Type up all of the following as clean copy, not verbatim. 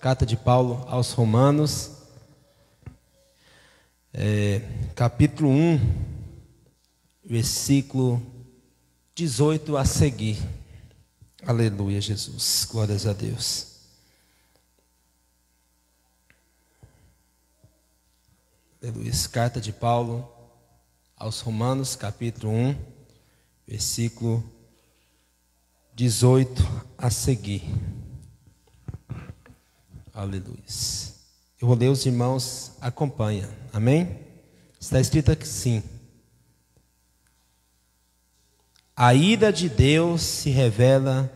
Carta de Paulo aos Romanos, capítulo 1, versículo 18 a seguir. Aleluia, Jesus, glórias a Deus. Aleluia. Carta de Paulo aos Romanos, capítulo 1, versículo 18 a seguir. Aleluia. Eu vou ler, os irmãos acompanham. Amém? Está escrito aqui sim. A ira de Deus se revela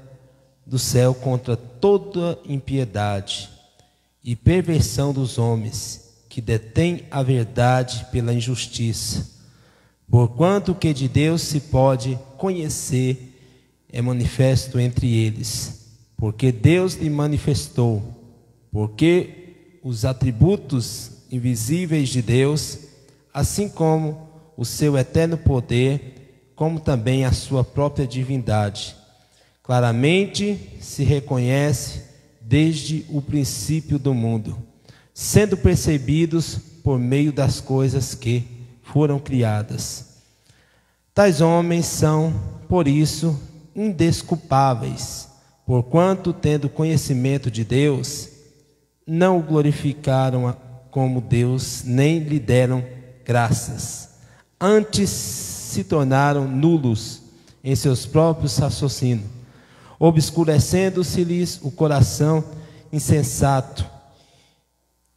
do céu contra toda impiedade e perversão dos homens que detêm a verdade pela injustiça. Porquanto o que de Deus se pode conhecer é manifesto entre eles, porque Deus lhe manifestou. Porque os atributos invisíveis de Deus, assim como o seu eterno poder, como também a sua própria divindade, claramente se reconhece desde o princípio do mundo, sendo percebidos por meio das coisas que foram criadas. Tais homens são, por isso, indesculpáveis, porquanto, tendo conhecimento de Deus, não o glorificaram como Deus, nem lhe deram graças. Antes se tornaram nulos em seus próprios raciocínios, obscurecendo-se-lhes o coração insensato,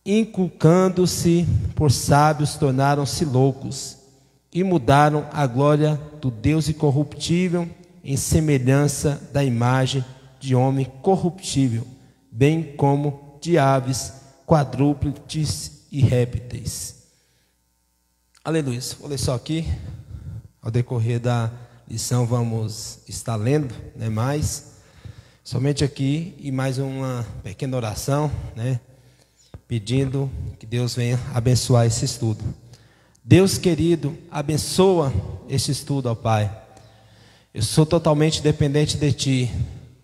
inculcando-se por sábios, tornaram-se loucos, e mudaram a glória do Deus incorruptível em semelhança da imagem de homem corruptível, bem como de aves, quadrúpedes e répteis. Aleluia. Vou ler só aqui. Ao decorrer da lição vamos estar lendo, mais. Somente aqui e mais uma pequena oração, pedindo que Deus venha abençoar esse estudo. Deus querido, abençoa este estudo, ó Pai. Eu sou totalmente dependente de Ti.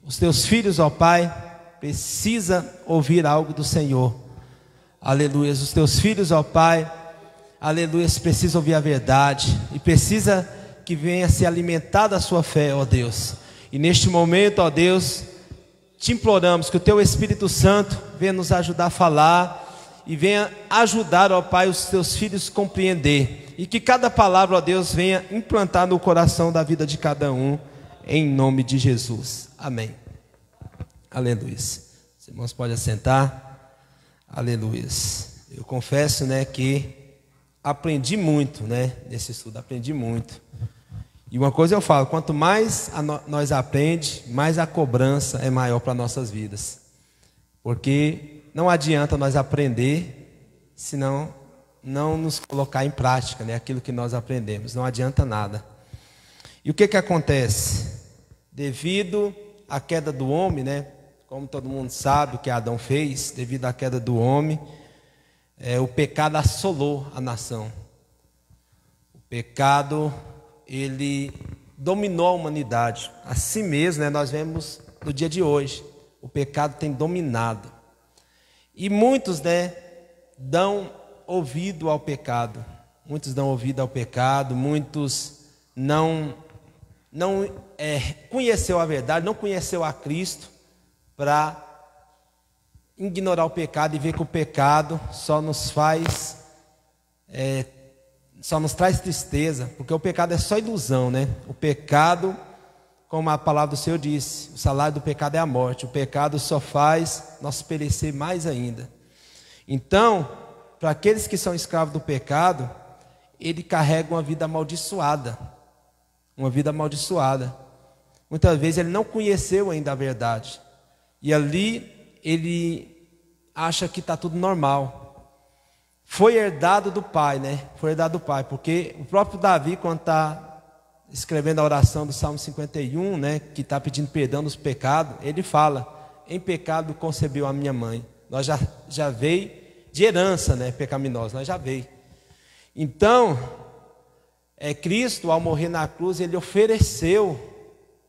Os Teus filhos, ó Pai, precisa ouvir algo do Senhor. Aleluia. Os teus filhos, ó Pai, aleluia, precisam ouvir a verdade e precisa que venha se alimentar da sua fé, ó Deus. E neste momento, ó Deus, te imploramos que o teu Espírito Santo venha nos ajudar a falar e venha ajudar, ó Pai, os teus filhos a compreender, e que cada palavra, ó Deus, venha implantar no coração da vida de cada um, em nome de Jesus. Amém. Aleluia. Os irmãos podem assentar. Aleluia. Eu confesso, que aprendi muito, nesse estudo, aprendi muito. E uma coisa eu falo, quanto mais nós aprendemos, mais a cobrança é maior para nossas vidas. Porque não adianta nós aprender, senão não nos colocar em prática, aquilo que nós aprendemos. Não adianta nada. E o que acontece? Devido à queda do homem, como todo mundo sabe o que Adão fez, devido à queda do homem, o pecado assolou a nação. O pecado, ele dominou a humanidade. Assim mesmo, nós vemos no dia de hoje, o pecado tem dominado. E muitos, dão ouvido ao pecado. Muitos dão ouvido ao pecado, muitos não conheceu a verdade, não conheceu a Cristo, para ignorar o pecado e ver que o pecado só nos traz tristeza, porque o pecado é só ilusão, O pecado, como a palavra do Senhor disse, o salário do pecado é a morte. O pecado só faz nós perecer mais ainda. Então, para aqueles que são escravos do pecado, ele carrega uma vida amaldiçoada. Uma vida amaldiçoada. Muitas vezes ele não conheceu ainda a verdade. E ali ele acha que está tudo normal. Foi herdado do pai, Foi herdado do pai, porque o próprio Davi, quando está escrevendo a oração do Salmo 51, que está pedindo perdão dos pecados, ele fala: em pecado concebeu a minha mãe. Nós já veio de herança, pecaminosa, nós já veio. Então, Cristo, ao morrer na cruz, ele ofereceu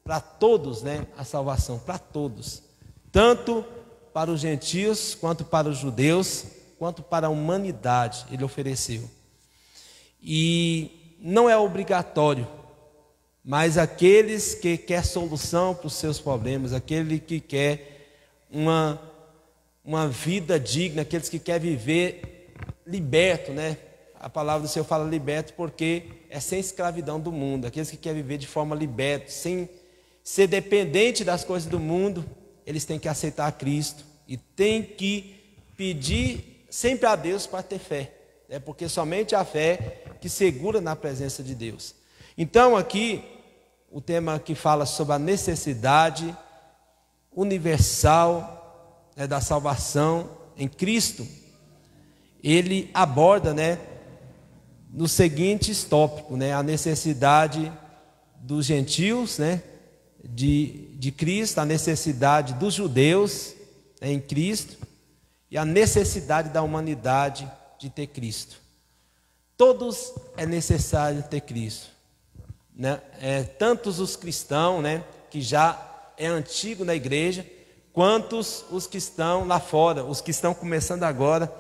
para todos, a salvação, para todos. Tanto para os gentios, quanto para os judeus, quanto para a humanidade, ele ofereceu. E não é obrigatório, mas aqueles que querem solução para os seus problemas, aquele que quer uma vida digna, aqueles que querem viver liberto, né? A palavra do Senhor fala liberto porque é sem escravidão do mundo. Aqueles que querem viver de forma liberta, sem ser dependente das coisas do mundo, eles têm que aceitar Cristo e têm que pedir sempre a Deus para ter fé, né? Porque somente a fé que segura na presença de Deus. Então aqui o tema que fala sobre a necessidade universal, né, da salvação em Cristo, ele aborda, né, nos seguintes tópicos, né, a necessidade dos gentios, né, de Cristo, a necessidade dos judeus, né, em Cristo, e a necessidade da humanidade de ter Cristo. Todos é necessário ter Cristo, né? Tantos os cristãos, né, que já é antigo na igreja, quantos os que estão lá fora, os que estão começando agora,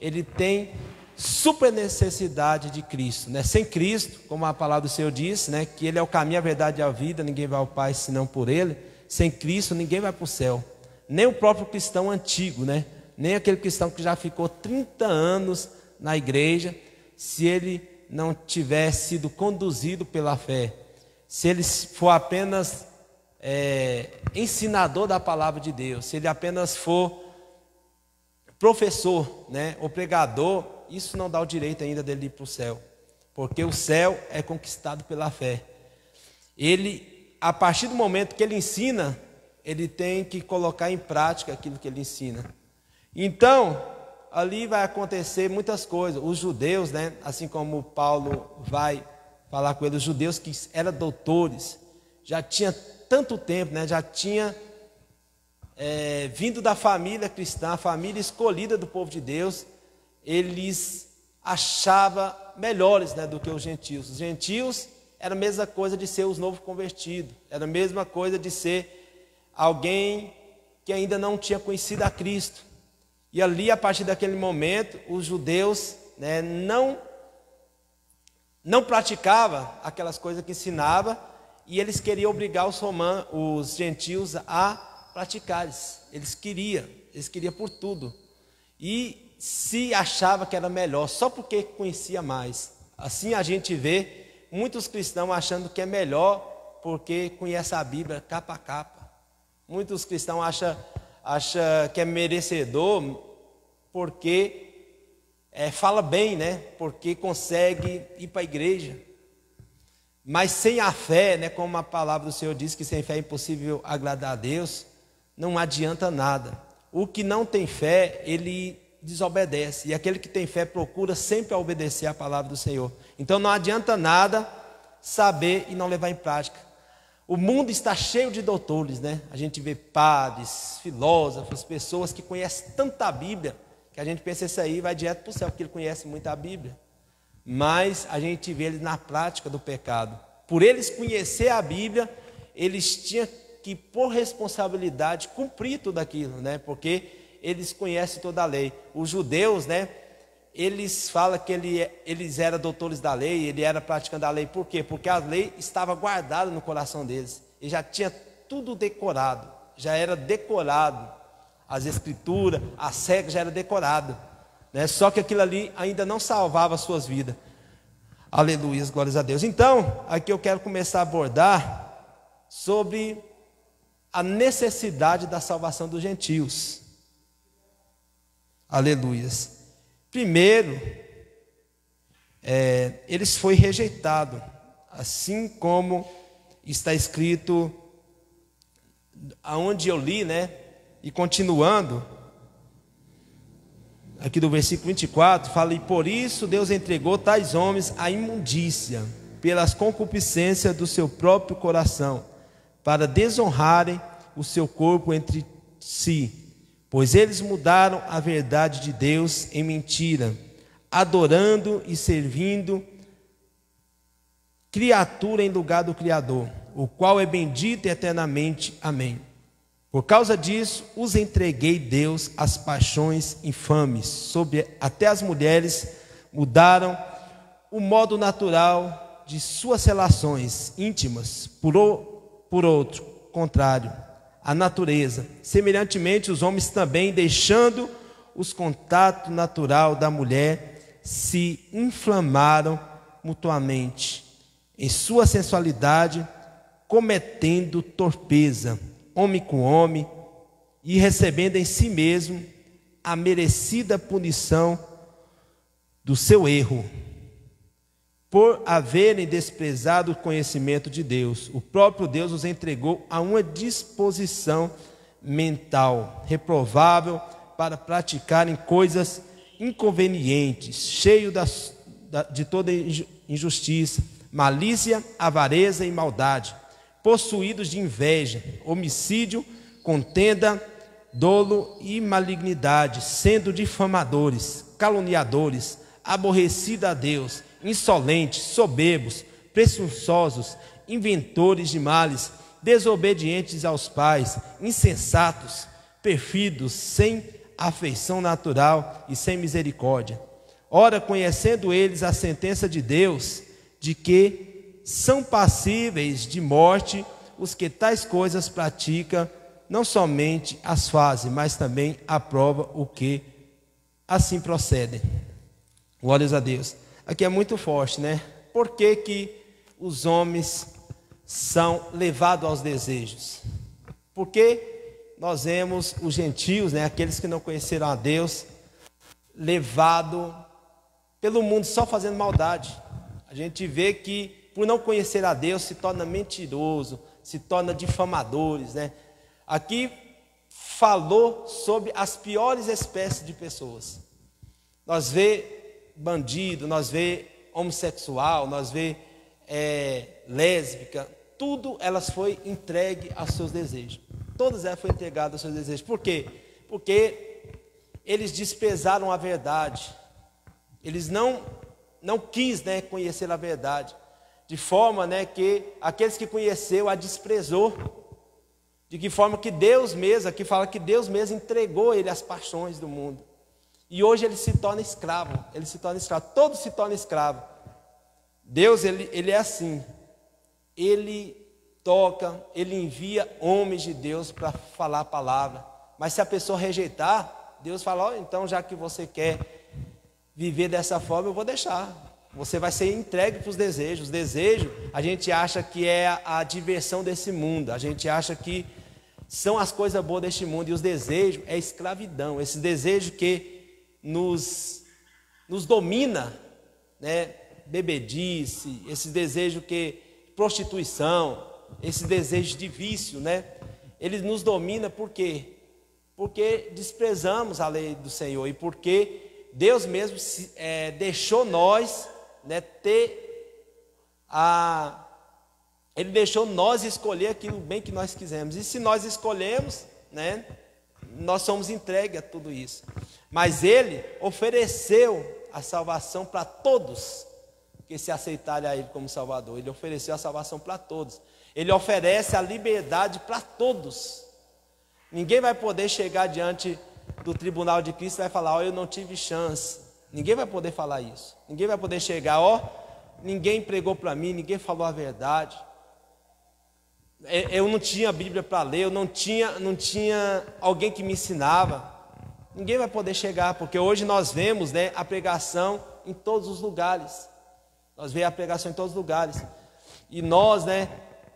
ele tem super necessidade de Cristo, né? Sem Cristo, como a palavra do Senhor diz, né, que Ele é o caminho, a verdade e a vida, ninguém vai ao Pai senão por Ele. Sem Cristo ninguém vai para o céu, nem o próprio cristão antigo, né? Nem aquele cristão que já ficou 30 anos na igreja, se ele não tiver sido conduzido pela fé, se ele for apenas ensinador da palavra de Deus, se ele apenas for professor, né, ou pregador, isso não dá o direito ainda dele ir para o céu, porque o céu é conquistado pela fé. Ele, a partir do momento que ele ensina, ele tem que colocar em prática aquilo que ele ensina. Então, ali vai acontecer muitas coisas. Os judeus, né, assim como Paulo vai falar com eles, os judeus que eram doutores, já tinha tanto tempo, né, já tinha vindo da família cristã, a família escolhida do povo de Deus, eles achavam melhores, né, do que os gentios. Os gentios era a mesma coisa de ser os novos convertidos, era a mesma coisa de ser alguém que ainda não tinha conhecido a Cristo. E ali, a partir daquele momento, os judeus, né, não praticavam aquelas coisas que ensinava, e eles queriam obrigar os gentios a praticar. Eles queriam por tudo. E se achava que era melhor, só porque conhecia mais. Assim a gente vê muitos cristãos achando que é melhor porque conhece a Bíblia capa a capa. Muitos cristãos acham que é merecedor porque fala bem, né? Porque consegue ir para a igreja. Mas sem a fé, né, como a palavra do Senhor diz que sem fé é impossível agradar a Deus, não adianta nada. O que não tem fé, ele desobedece. E aquele que tem fé procura sempre obedecer a palavra do Senhor. Então não adianta nada saber e não levar em prática. O mundo está cheio de doutores, né? A gente vê padres, filósofos, pessoas que conhecem tanta a Bíblia, que a gente pensa isso aí vai direto para o céu, porque ele conhece muito a Bíblia. Mas a gente vê eles na prática do pecado. Por eles conhecer a Bíblia, eles tinham que, por responsabilidade, cumprir tudo aquilo, né? Porque eles conhecem toda a lei. Os judeus, né, eles falam que eles eram doutores da lei, ele era praticando a lei. Por quê? Porque a lei estava guardada no coração deles. E já tinha tudo decorado, já era decorado. As escrituras, as regras já eram decoradas, né? Só que aquilo ali ainda não salvava as suas vidas. Aleluia, glórias a Deus. Então, aqui eu quero começar a abordar sobre a necessidade da salvação dos gentios. Aleluias. Primeiro, eles foram rejeitados, assim como está escrito aonde eu li, né? E continuando, aqui do versículo 24, fala: e por isso Deus entregou tais homens à imundícia, pelas concupiscências do seu próprio coração, para desonrarem o seu corpo entre si, pois eles mudaram a verdade de Deus em mentira, adorando e servindo criatura em lugar do Criador, o qual é bendito eternamente. Amém. Por causa disso, os entreguei, Deus, às paixões infames. Até as mulheres mudaram o modo natural de suas relações íntimas por outro contrário, a natureza. Semelhantemente, os homens também, deixando os contatos natural da mulher, se inflamaram mutuamente em sua sensualidade, cometendo torpeza, homem com homem, e recebendo em si mesmo a merecida punição do seu erro, por haverem desprezado o conhecimento de Deus. O próprio Deus os entregou a uma disposição mental reprovável para praticarem coisas inconvenientes, cheio de toda injustiça, malícia, avareza e maldade, possuídos de inveja, homicídio, contenda, dolo e malignidade, sendo difamadores, caluniadores, aborrecidos a Deus, insolentes, soberbos, presunçosos, inventores de males, desobedientes aos pais, insensatos, pérfidos, sem afeição natural e sem misericórdia. Ora, conhecendo eles a sentença de Deus, de que são passíveis de morte os que tais coisas praticam, não somente as fazem, mas também aprovam o que assim procedem. Glórias a Deus. Aqui é muito forte, né? Por que que os homens são levados aos desejos? Porque nós vemos os gentios, né, aqueles que não conheceram a Deus, levado pelo mundo só fazendo maldade. A gente vê que por não conhecer a Deus se torna mentiroso, se torna difamadores, né? Aqui falou sobre as piores espécies de pessoas. Nós vê bandido, nós vê homossexual, nós vê lésbica, tudo elas foi entregue aos seus desejos. Todas elas foram entregadas aos seus desejos. Por quê? Porque eles desprezaram a verdade. Eles não quis, né, conhecer a verdade. De forma, né, que aqueles que conheceu a desprezou. De que forma que Deus mesmo, aqui fala que Deus mesmo entregou ele às paixões do mundo. E hoje ele se torna escravo. Ele se torna escravo. Todos se tornam escravos. Deus, ele é assim. Ele toca, ele envia homens de Deus para falar a palavra. Mas se a pessoa rejeitar, Deus fala, então já que você quer viver dessa forma, eu vou deixar. Você vai ser entregue para os desejos. Os desejos, a gente acha que é a diversão desse mundo. A gente acha que são as coisas boas deste mundo. E os desejos é escravidão. Esse desejo que nos domina, né? Bebedice, esse desejo que prostituição, esse desejo de vício, né? Ele nos domina por quê? Porque desprezamos a lei do Senhor e porque Deus mesmo deixou nós, né, Ele deixou nós escolher aquilo bem que nós quisermos. E se nós escolhemos, né, nós somos entregues a tudo isso. Mas Ele ofereceu a salvação para todos que se aceitarem a Ele como Salvador. Ele ofereceu a salvação para todos. Ele oferece a liberdade para todos. Ninguém vai poder chegar diante do tribunal de Cristo e vai falar, eu não tive chance. Ninguém vai poder falar isso. Ninguém vai poder chegar, ninguém pregou para mim, ninguém falou a verdade. Eu não tinha Bíblia para ler, eu não tinha alguém que me ensinava. Ninguém vai poder chegar, porque hoje nós vemos, né, a pregação em todos os lugares. Nós vemos a pregação em todos os lugares. E nós, né,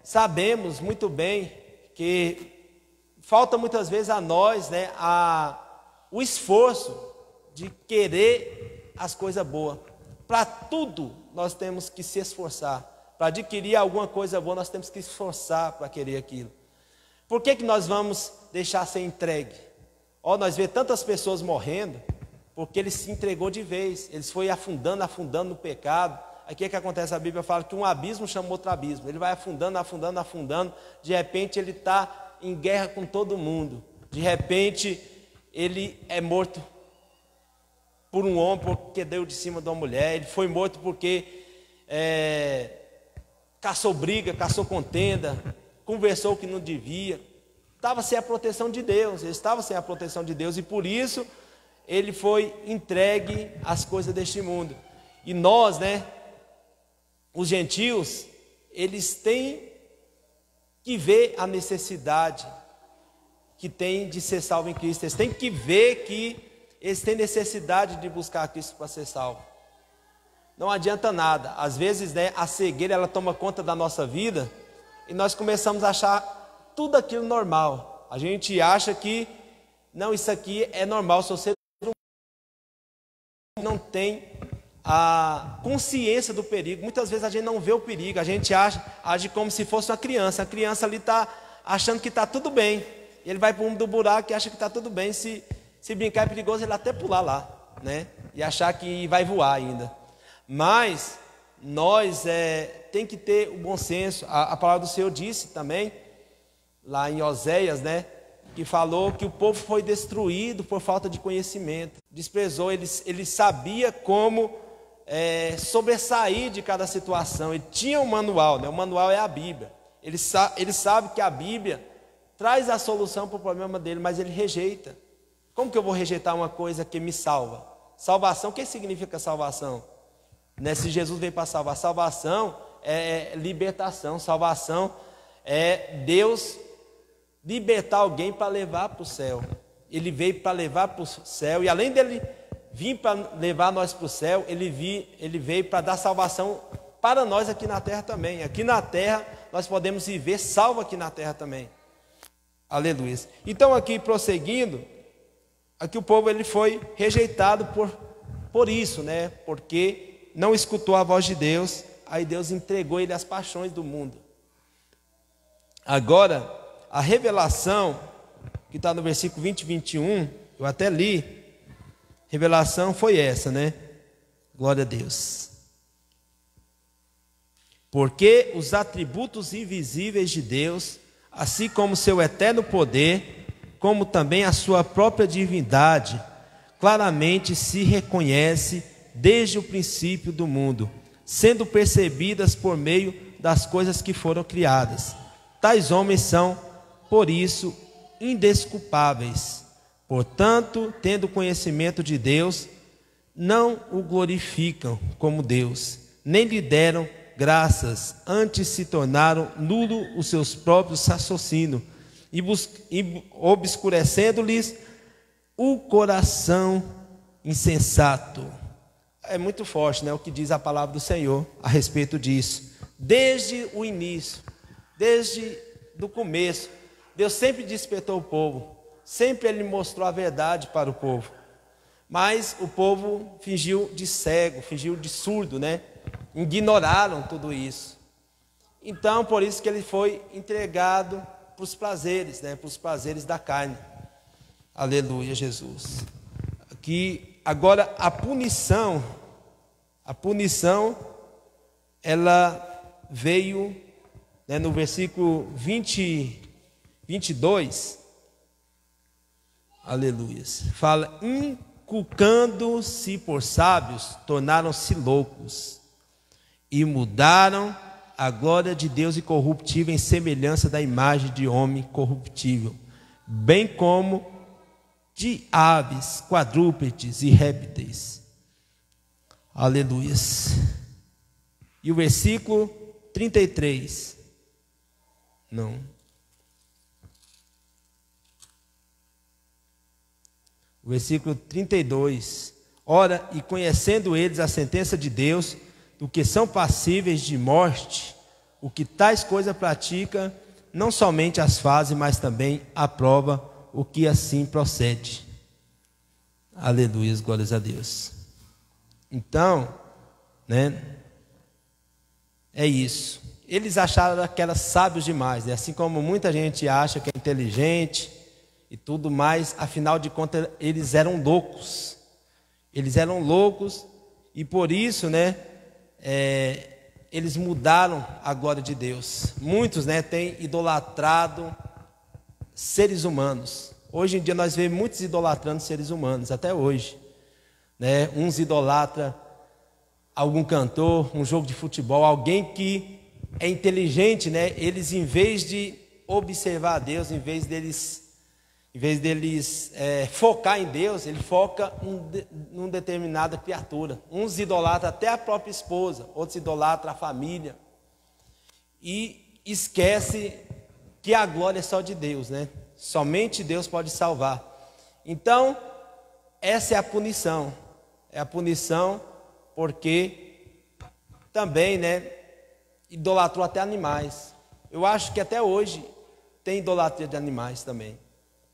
sabemos muito bem que falta muitas vezes a nós, né, o esforço de querer as coisas boas. Para tudo nós temos que se esforçar. Para adquirir alguma coisa boa nós temos que esforçar para querer aquilo. Por que nós vamos deixar ser entregue? Nós vemos tantas pessoas morrendo porque ele se entregou de vez. Eles foi afundando no pecado. Aí o que acontece? A Bíblia fala que um abismo chama outro abismo. Ele vai afundando. De repente ele está em guerra com todo mundo. De repente ele é morto por um homem porque deu de cima de uma mulher. Ele foi morto porque caçou briga, caçou contenda, conversou o que não devia. estava sem a proteção de Deus, ele estava sem a proteção de Deus, e por isso ele foi entregue às coisas deste mundo. E nós, né, os gentios, eles têm que ver a necessidade que tem de ser salvo em Cristo. Eles têm que ver que eles têm necessidade de buscar Cristo para ser salvo. Não adianta nada. Às vezes, né, a cegueira ela toma conta da nossa vida e nós começamos a achar tudo aquilo normal. A gente acha que não, isso aqui é normal. Se você não tem a consciência do perigo, muitas vezes a gente não vê o perigo, a gente age como se fosse uma criança. A criança ali está achando que está tudo bem. Ele vai para o mundo do buraco e acha que está tudo bem. Se brincar é perigoso, ele até pular lá, né? E achar que vai voar ainda. Mas nós tem que ter o bom senso. A palavra do Senhor disse também, lá em Oséias, né? Que falou que o povo foi destruído por falta de conhecimento. Desprezou, ele sabia como sobressair de cada situação. Ele tinha um manual, né? O manual é a Bíblia. Ele sabe que a Bíblia traz a solução para o problema dele, mas ele rejeita. Como que eu vou rejeitar uma coisa que me salva? Salvação, o que significa salvação? Né? Se Jesus veio para salvar, salvação é libertação, salvação é Deus libertar alguém para levar para o céu. Ele veio para levar para o céu, e além dele vir para levar nós para o céu, ele veio para dar salvação para nós aqui na terra também. Aqui na terra nós podemos viver salvo aqui na terra também. Aleluia. Então aqui prosseguindo, aqui o povo ele foi rejeitado por isso, né? Porque não escutou a voz de Deus, aí Deus entregou ele às paixões do mundo. Agora, a revelação, que está no versículo 20 e 21, eu até li, revelação foi essa, né? Glória a Deus. Porque os atributos invisíveis de Deus, assim como seu eterno poder, como também a sua própria divindade, claramente se reconhece desde o princípio do mundo, sendo percebidas por meio das coisas que foram criadas. Tais homens são, por isso, indesculpáveis. Portanto, tendo conhecimento de Deus, não o glorificam como Deus, nem lhe deram graças, antes se tornaram nulo os seus próprios raciocínios, e obscurecendo-lhes o coração insensato. É muito forte, né, o que diz a palavra do Senhor a respeito disso. Desde o início, desde o começo, Deus sempre despertou o povo, sempre Ele mostrou a verdade para o povo. Mas o povo fingiu de cego, fingiu de surdo, né? Ignoraram tudo isso. Então, por isso que ele foi entregado para os prazeres, né? Para os prazeres da carne. Aleluia, Jesus. Aqui, agora, a punição, ela veio, né, no versículo 22, aleluia, fala: inculcando-se por sábios, tornaram-se loucos, e mudaram a glória de Deus incorruptível em semelhança da imagem de homem corruptível, bem como de aves, quadrúpedes e répteis. Aleluia. E o versículo 33. Não. O versículo 32. Ora, e conhecendo eles a sentença de Deus, do que são passíveis de morte, o que tais coisas pratica, não somente as fazem, mas também aprova o que assim procede. Aleluia, glórias a Deus. Então, né, é isso. Eles acharam que eram sábios demais, né? Assim como muita gente acha que é inteligente e tudo mais, afinal de contas, eles eram loucos. Eles eram loucos e por isso, né, eles mudaram a glória de Deus. Muitos, né, têm idolatrado seres humanos. Hoje em dia nós vemos muitos idolatrando seres humanos, até hoje, né? Uns idolatram algum cantor, um jogo de futebol, alguém que é inteligente, né? Eles, em vez de observar a Deus, em vez deles focar em Deus, ele foca numa determinada criatura. Uns idolatram até a própria esposa, outros idolatram a família. E esquece que a glória é só de Deus, né? Somente Deus pode salvar. Então, essa é a punição. É a punição porque também, né, idolatrou até animais. Eu acho que até hoje tem idolatria de animais também.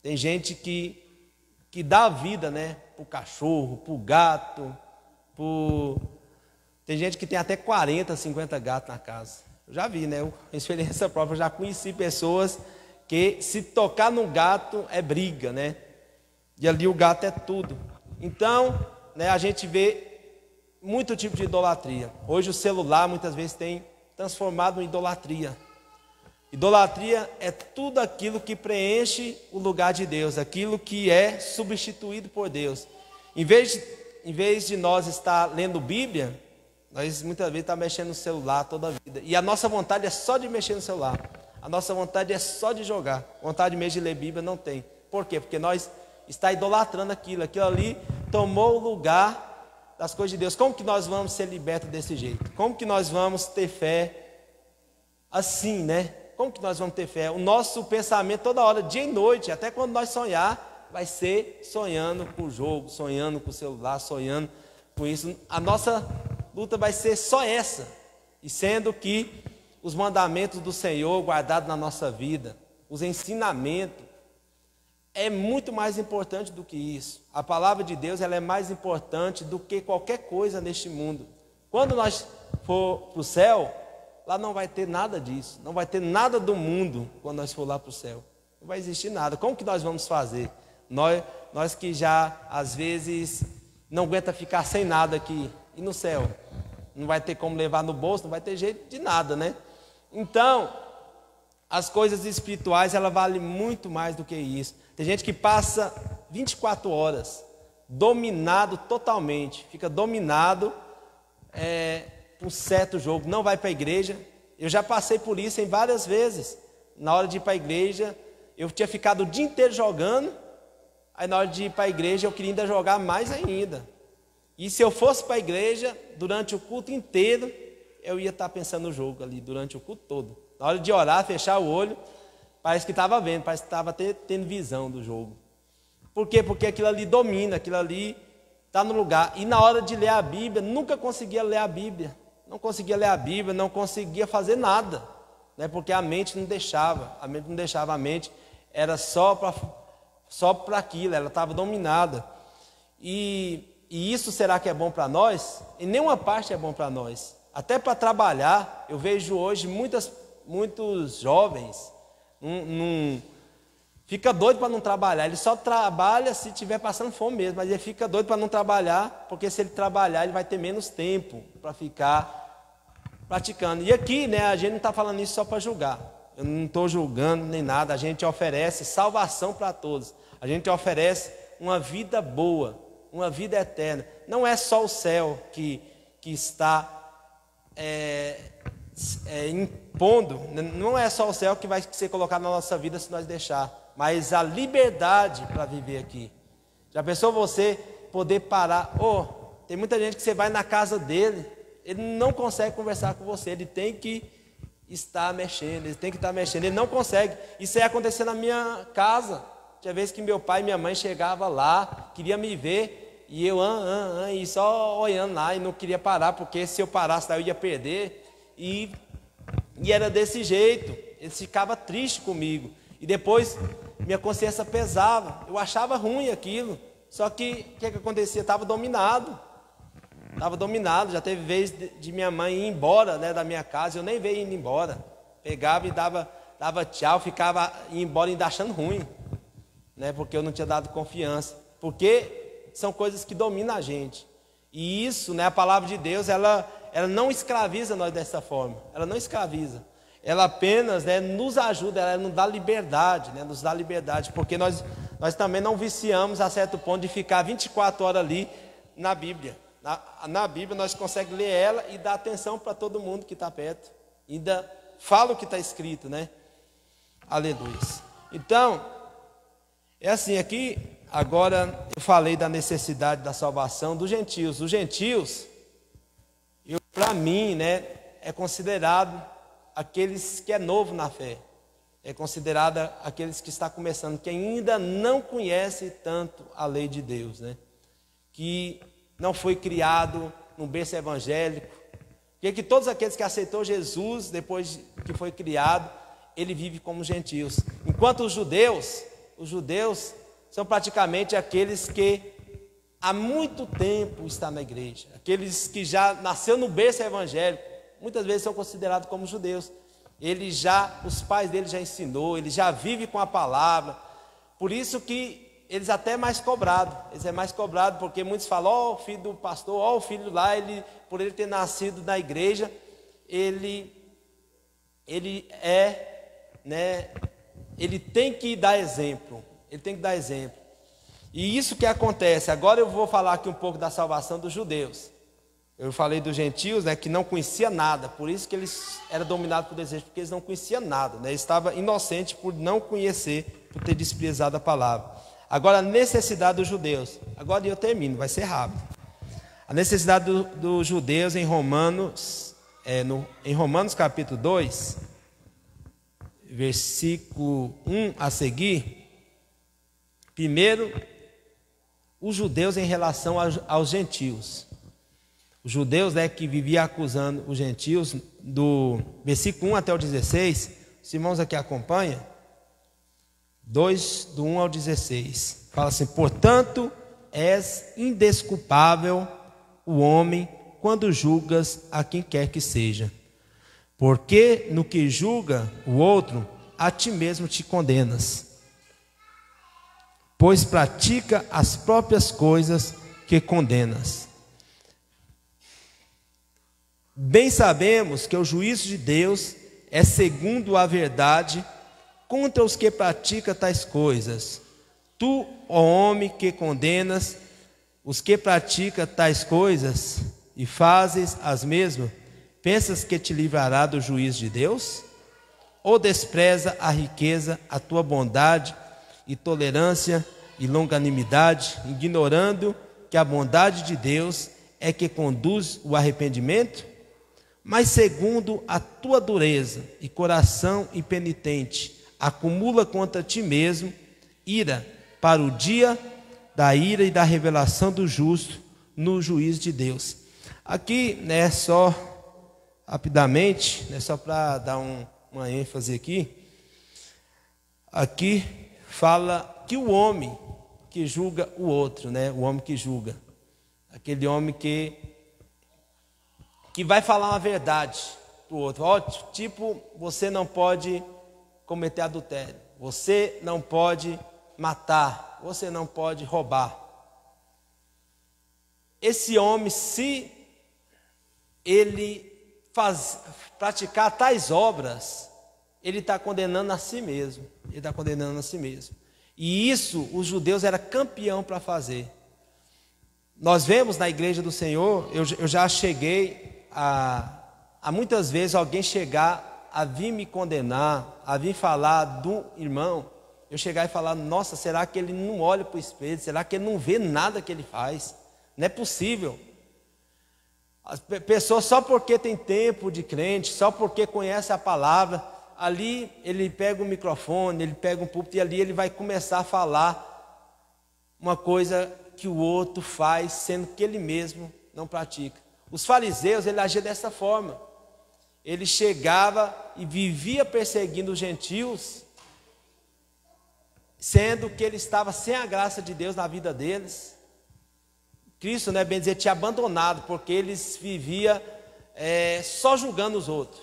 Tem gente que dá vida, né, para o cachorro, para o gato, tem gente que tem até 40, 50 gatos na casa. Eu já vi, né, experiência própria, eu já conheci pessoas que se tocar no gato é briga, né, e ali o gato é tudo. Então, né, a gente vê muito tipo de idolatria. Hoje o celular muitas vezes tem transformado em idolatria. Idolatria é tudo aquilo que preenche o lugar de Deus, aquilo que é substituído por Deus. Em vez de nós estar lendo Bíblia, nós muitas vezes estamos mexendo no celular toda a vida. E a nossa vontade é só de mexer no celular. A nossa vontade é só de jogar. Vontade mesmo de ler Bíblia não tem. Por quê? Porque nós está idolatrando aquilo. Aquilo ali tomou o lugar das coisas de Deus. Como que nós vamos ser libertos desse jeito? Como que nós vamos ter fé assim, né? Como que nós vamos ter fé? O nosso pensamento toda hora, dia e noite, até quando nós sonhar, vai ser sonhando com o jogo, sonhando com o celular, sonhando com isso. A nossa luta vai ser só essa. E sendo que os mandamentos do Senhor guardados na nossa vida, os ensinamentos, é muito mais importante do que isso. A palavra de Deus, ela é mais importante do que qualquer coisa neste mundo. Quando nós for para o céu, lá não vai ter nada disso, não vai ter nada do mundo quando nós for lá para o céu. Não vai existir nada. Como que nós vamos fazer? Nós que já, às vezes, não aguenta ficar sem nada aqui. E no céu? Não vai ter como levar no bolso, não vai ter jeito de nada, né? Então, as coisas espirituais, ela vale muito mais do que isso. Tem gente que passa 24 horas dominado totalmente, fica dominado um certo jogo, não vai para a igreja. Eu já passei por isso em várias vezes. Na hora de ir para a igreja, eu tinha ficado o dia inteiro jogando, aí na hora de ir para a igreja eu queria ainda jogar mais ainda. E se eu fosse para a igreja, durante o culto inteiro, eu ia estar pensando no jogo ali, durante o culto todo. Na hora de orar, fechar o olho, parece que estava vendo, parece que estava tendo visão do jogo. Por quê? Porque aquilo ali domina, aquilo ali está no lugar. E na hora de ler a Bíblia, nunca conseguia ler a Bíblia. Não conseguia ler a Bíblia, não conseguia fazer nada, né? Porque a mente não deixava, a mente era só para aquilo, ela estava dominada. E isso será que é bom para nós? Em nenhuma parte é bom para nós. Até para trabalhar, eu vejo hoje muitos jovens, fica doido para não trabalhar. Ele só trabalha se estiver passando fome mesmo, mas ele fica doido para não trabalhar, porque se ele trabalhar, ele vai ter menos tempo para ficar praticando. E aqui, né, a gente não está falando isso só para julgar. Eu não estou julgando nem nada. A gente oferece salvação para todos. A gente oferece uma vida boa, uma vida eterna. Não é só o céu que está impondo, não é só o céu que vai ser colocado na nossa vida se nós deixar, mas a liberdade para viver aqui. Já pensou você poder parar? Tem muita gente que você vai na casa dele, ele não consegue conversar com você, ele tem que estar mexendo, ele não consegue. Isso ia acontecer na minha casa. Tinha vezes que meu pai e minha mãe chegavam lá, queria me ver, e eu e só olhando lá, e não queria parar, porque se eu parasse lá eu ia perder, e era desse jeito. Eles ficavam tristes comigo, e depois minha consciência pesava, eu achava ruim aquilo. Só que o que acontecia? Estava dominado, já teve vez de minha mãe ir embora, né, da minha casa, eu nem veio indo embora, pegava e dava tchau, ia embora ainda achando ruim, né, porque eu não tinha dado confiança, porque são coisas que dominam a gente. E isso, né, a palavra de Deus, ela não escraviza nós dessa forma, ela não escraviza, ela apenas, né, nos ajuda, ela nos dá liberdade, né, porque nós também não viciamos a certo ponto de ficar 24 horas ali na Bíblia. Na Bíblia nós conseguimos ler ela e dar atenção para todo mundo que está perto, ainda fala o que está escrito, né? Aleluia. Então, é assim, aqui, agora eu falei da necessidade da salvação dos gentios. Os gentios, para mim, né, é considerado aqueles que é novo na fé. É considerado aqueles que está começando, que ainda não conhece tanto a lei de Deus, né? Que não foi criado num berço evangélico. Que todos aqueles que aceitou Jesus, depois que foi criado, ele vive como gentios. Enquanto os judeus são praticamente aqueles que há muito tempo estão na igreja. Aqueles que já nasceu no berço evangélico, muitas vezes são considerados como judeus. Os pais dele já ensinou, ele já vive com a palavra. Por isso que eles até mais cobrados. Eles é mais cobrado porque muitos falam, o filho do pastor, o filho lá, por ele ter nascido na igreja, ele tem que dar exemplo. Ele tem que dar exemplo. E isso que acontece. Agora eu vou falar aqui um pouco da salvação dos judeus. Eu falei dos gentios, né, que não conhecia nada, por isso que eles eram dominados por desejo, porque eles não conheciam nada, né? Eles estavam inocentes por não conhecer, por ter desprezado a palavra. Agora a necessidade dos judeus, agora eu termino, vai ser rápido. A necessidade dos judeus em Romanos, em Romanos capítulo 2, versículo 1 a seguir. Primeiro, os judeus em relação aos gentios. Os judeus, né, que viviam acusando os gentios, do versículo 1 até o 16, os irmãos aqui acompanham, 2, do 1 ao 16, fala assim: portanto, és indesculpável o homem quando julgas a quem quer que seja, porque no que julga o outro, a ti mesmo te condenas, pois pratica as próprias coisas que condenas. Bem sabemos que o juízo de Deus é segundo a verdade contra os que praticam tais coisas. Tu, ó homem, que condenas os que praticam tais coisas e fazes as mesmas, pensas que te livrará do juízo de Deus? Ou despreza a riqueza, a tua bondade e tolerância e longanimidade, ignorando que a bondade de Deus é que conduz o arrependimento? Mas segundo a tua dureza e coração impenitente, acumula contra ti mesmo ira para o dia da ira e da revelação do justo no juízo de Deus. Aqui, né, só rapidamente, né, só para dar uma ênfase aqui fala que o homem que julga o outro, né, o homem que julga, aquele homem que vai falar uma verdade para o outro. Tipo, você não pode cometer adultério, você não pode matar, você não pode roubar. Esse homem, se ele praticar tais obras, ele está condenando a si mesmo. Ele está condenando a si mesmo. E isso os judeus eram campeão para fazer. Nós vemos na igreja do Senhor, eu já cheguei a muitas vezes alguém chegar a vir me condenar, a vir falar do irmão, eu chegar e falar: nossa, será que ele não olha para o espelho? Será que ele não vê nada que ele faz? Não é possível. As pessoas, só porque tem tempo de crente, só porque conhece a palavra, ali ele pega o microfone, ele pega um púlpito e ali ele vai começar a falar uma coisa que o outro faz, sendo que ele mesmo não pratica. Os fariseus, ele agia dessa forma. Ele chegava e vivia perseguindo os gentios, sendo que ele estava sem a graça de Deus na vida deles. Cristo, né, bem dizer, tinha abandonado, porque eles viviam só julgando os outros.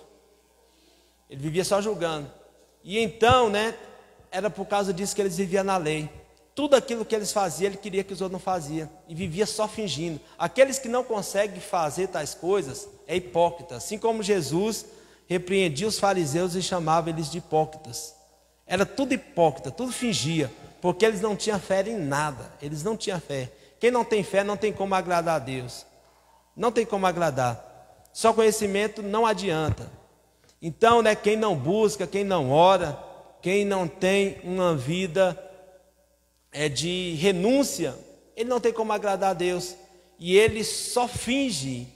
Ele vivia só julgando. E então, né, era por causa disso que eles viviam na lei. Tudo aquilo que eles faziam, ele queria que os outros não faziam. E vivia só fingindo. Aqueles que não conseguem fazer tais coisas, é hipócrita. Assim como Jesus repreendia os fariseus e chamava eles de hipócritas. Era tudo hipócrita, tudo fingia. Porque eles não tinham fé em nada. Eles não tinham fé. Quem não tem fé não tem como agradar a Deus. Não tem como agradar. Só conhecimento não adianta. Então, né, quem não busca, quem não ora, quem não tem uma vida de renúncia, ele não tem como agradar a Deus. E ele só finge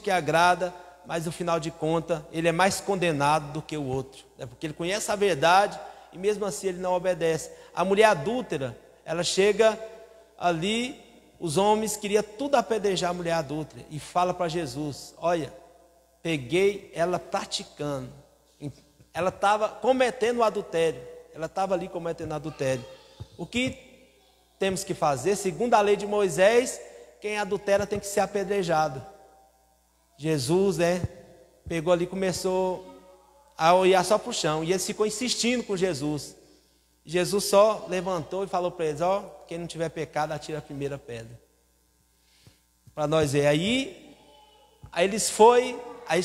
que agrada, mas no final de contas, ele é mais condenado do que o outro. Porque ele conhece a verdade e mesmo assim ele não obedece. A mulher adúltera, ela chega ali, os homens queriam tudo apedrejar a mulher adúltera. E fala para Jesus: olha, peguei ela praticando. Ela estava cometendo o adultério. Ela estava ali cometendo adultério. O que temos que fazer? Segundo a lei de Moisés, quem adultera tem que ser apedrejado. Jesus, pegou ali e começou a olhar só para o chão. E eles ficou insistindo com Jesus. Jesus só levantou e falou para eles: ó, quem não tiver pecado, atira a primeira pedra. Para nós ver. Aí eles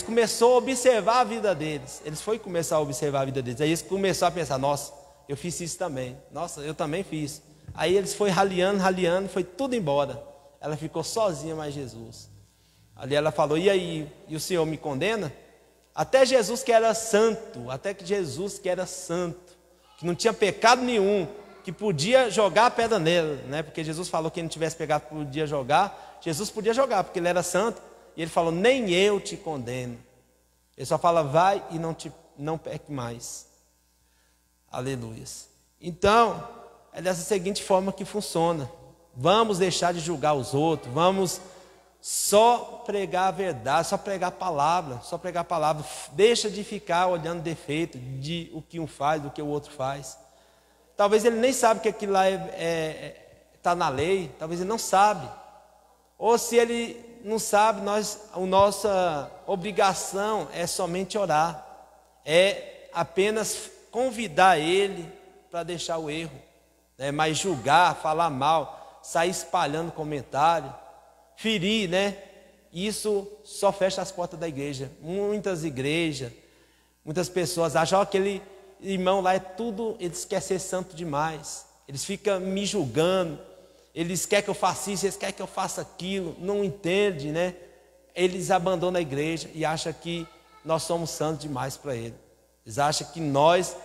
começaram a observar a vida deles. Aí eles começaram a pensar: nossa, eu fiz isso também. Nossa, eu também fiz. Aí eles foram raliando, foi tudo embora. Ela ficou sozinha, mais Jesus. Ali ela falou: e aí, e o Senhor me condena? Até Jesus que era santo, que não tinha pecado nenhum, que podia jogar a pedra nela, porque Jesus falou que quem não tivesse pecado podia jogar. Jesus podia jogar, porque ele era santo, e ele falou: nem eu te condeno. Ele só fala: vai e não peque mais. Aleluias. Então, é dessa seguinte forma que funciona. Vamos deixar de julgar os outros, vamos só pregar a verdade, só pregar a palavra. Deixa de ficar olhando defeito de o que um faz, do que o outro faz. Talvez ele nem sabe que aquilo lá está na lei, talvez ele não sabe. Ou se ele não sabe, a nossa obrigação é somente orar, é apenas convidar ele para deixar o erro, mas julgar, falar mal, sair espalhando comentário, ferir, isso só fecha as portas da igreja. Muitas igrejas, muitas pessoas acham que aquele irmão lá eles querem ser santo demais, eles ficam me julgando, eles querem que eu faça isso, eles querem que eu faça aquilo, não entende, Eles abandonam a igreja e acham que nós somos santos demais para eles. Eles acham que nós